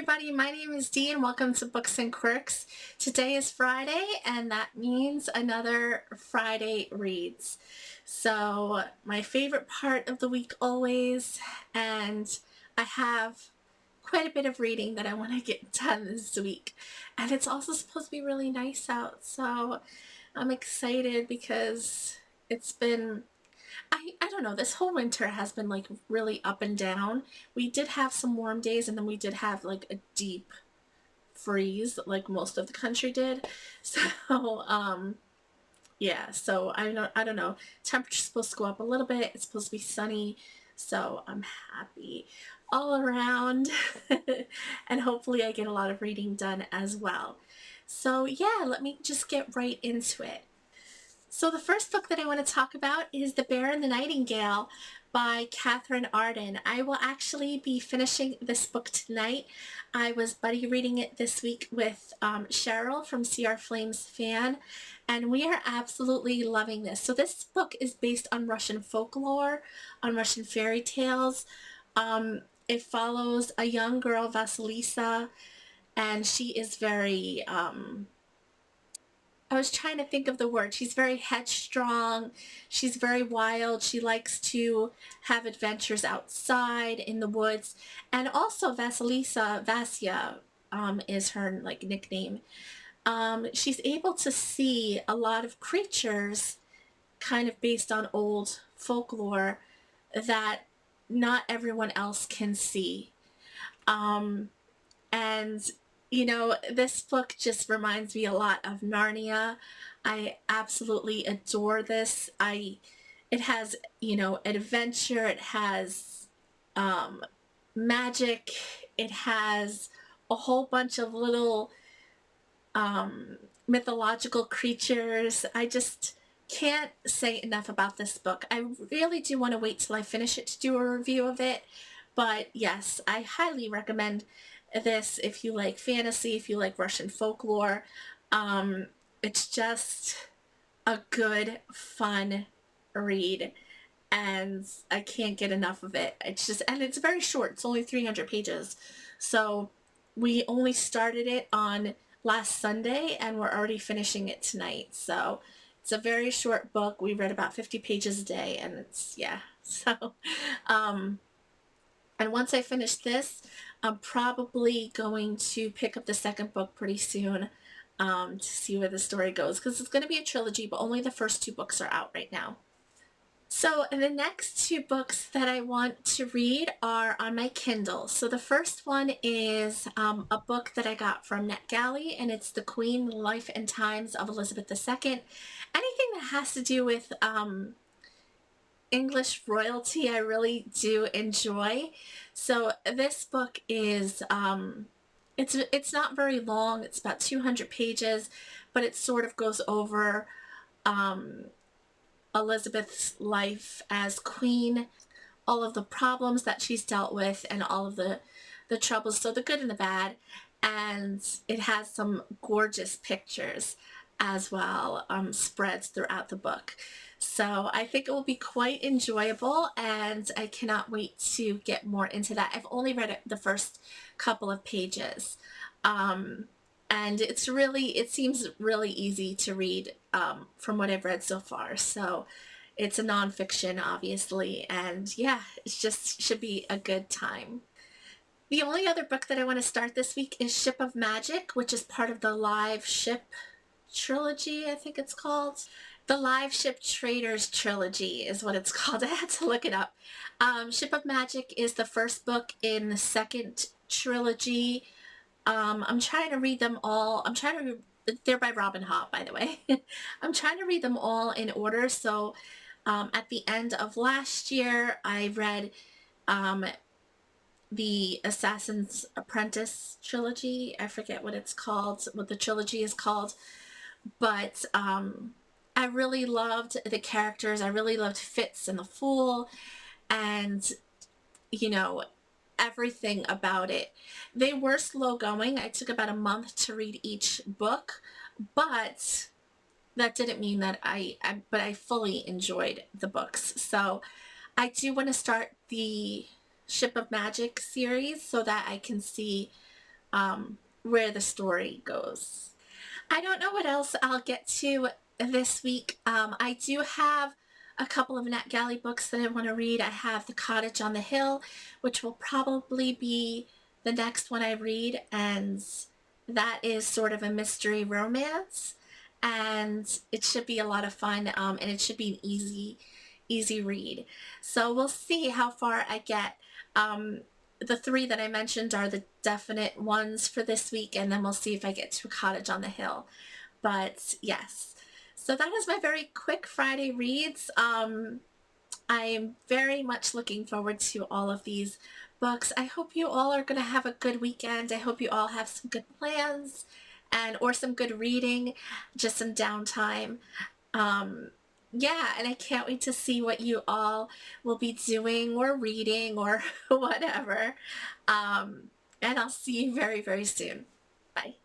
everybody, my name is Dee and welcome to Books and Quirks. Today is Friday and that means another Friday Reads. So my favorite part of the week always, and I have quite a bit of reading that I want to get done this week. And it's also supposed to be really nice out, so I'm excited because it's been I don't know, this whole winter has been like really up and down. We did have some warm days and then we did have like a deep freeze like most of the country did. So yeah, so I don't know. Temperature's supposed to go up a little bit. It's supposed to be sunny. So I'm happy all around. And hopefully I get a lot of reading done as well. So yeah, let me just get right into it. So the first book that I want to talk about is The Bear and the Nightingale by Catherine Arden. I will actually be finishing this book tonight. I was buddy reading it this week with Cheryl from CR Flames Fan, and we are absolutely loving this. So this book is based on Russian folklore, on Russian fairy tales. It follows a young girl, Vasilisa, and she is very I was trying to think of the word. She's very headstrong. She's very wild. She likes to have adventures outside in the woods. And also Vasilisa, Vasya is her like nickname. She's able to see a lot of creatures kind of based on old folklore that not everyone else can see. And you know, this book just reminds me a lot of Narnia. I absolutely adore this. It has, you know, adventure, it has magic, it has a whole bunch of little mythological creatures. I just can't say enough about this book. I really do want to wait till I finish it to do a review of it. But yes, I highly recommend this if you like fantasy, if you like Russian folklore. It's just a good, fun read, and I can't get enough of it. And it's very short. It's only 300 pages. So we only started it on last Sunday, and we're already finishing it tonight. So it's a very short book. We read about 50 pages a day, and it's, yeah. So, and once I finish this, I'm probably going to pick up the second book pretty soon to see where the story goes, because it's going to be a trilogy, but only the first two books are out right now. So the next two books that I want to read are on my Kindle. So the first one is a book that I got from NetGalley, and it's The Queen, Life and Times of Elizabeth II. Anything that has to do with English royalty, I really do enjoy. So this book is, it's not very long. It's about 200 pages, but it sort of goes over Elizabeth's life as queen, all of the problems that she's dealt with, and all of the troubles, so the good and the bad. And it has some gorgeous pictures as well, spreads throughout the book. So I think it will be quite enjoyable, and I cannot wait to get more into that. I've only read the first couple of pages, and it seems really easy to read from what I've read so far. So it's a nonfiction, obviously, and yeah, it just should be a good time. The only other book that I want to start this week is Ship of Magic, which is part of the Live Ship trilogy, I think it's called. The Live Ship Traders trilogy is what it's called. I had to look it up. Ship of Magic is the first book in the second trilogy. I'm trying to read them all. They're by Robin Hobb, by the way. I'm trying to read them all in order. So at the end of last year, I read the Assassin's Apprentice trilogy. I forget what it's called, what the trilogy is called. But I really loved the characters. I really loved Fitz and the Fool, and, you know, everything about it. They were slow going. I took about a month to read each book, but that didn't mean that but I fully enjoyed the books. So I do want to start the Ship of Magic series so that I can see where the story goes. I don't know what else I'll get to this week. I do have a couple of NetGalley books that I want to read. I have The Cottage on the Hill, which will probably be the next one I read, and that is sort of a mystery romance, and it should be a lot of fun, and it should be an easy read. So we'll see how far I get. The three that I mentioned are the definite ones for this week, and then we'll see if I get to A Cottage on the Hill. But yes, so that is my very quick Friday reads. I'm very much looking forward to all of these books. I hope you all are going to have a good weekend. I hope you all have some good plans and or some good reading, just some downtime. Yeah, and I can't wait to see what you all will be doing or reading or whatever. And I'll see you very, very soon. Bye.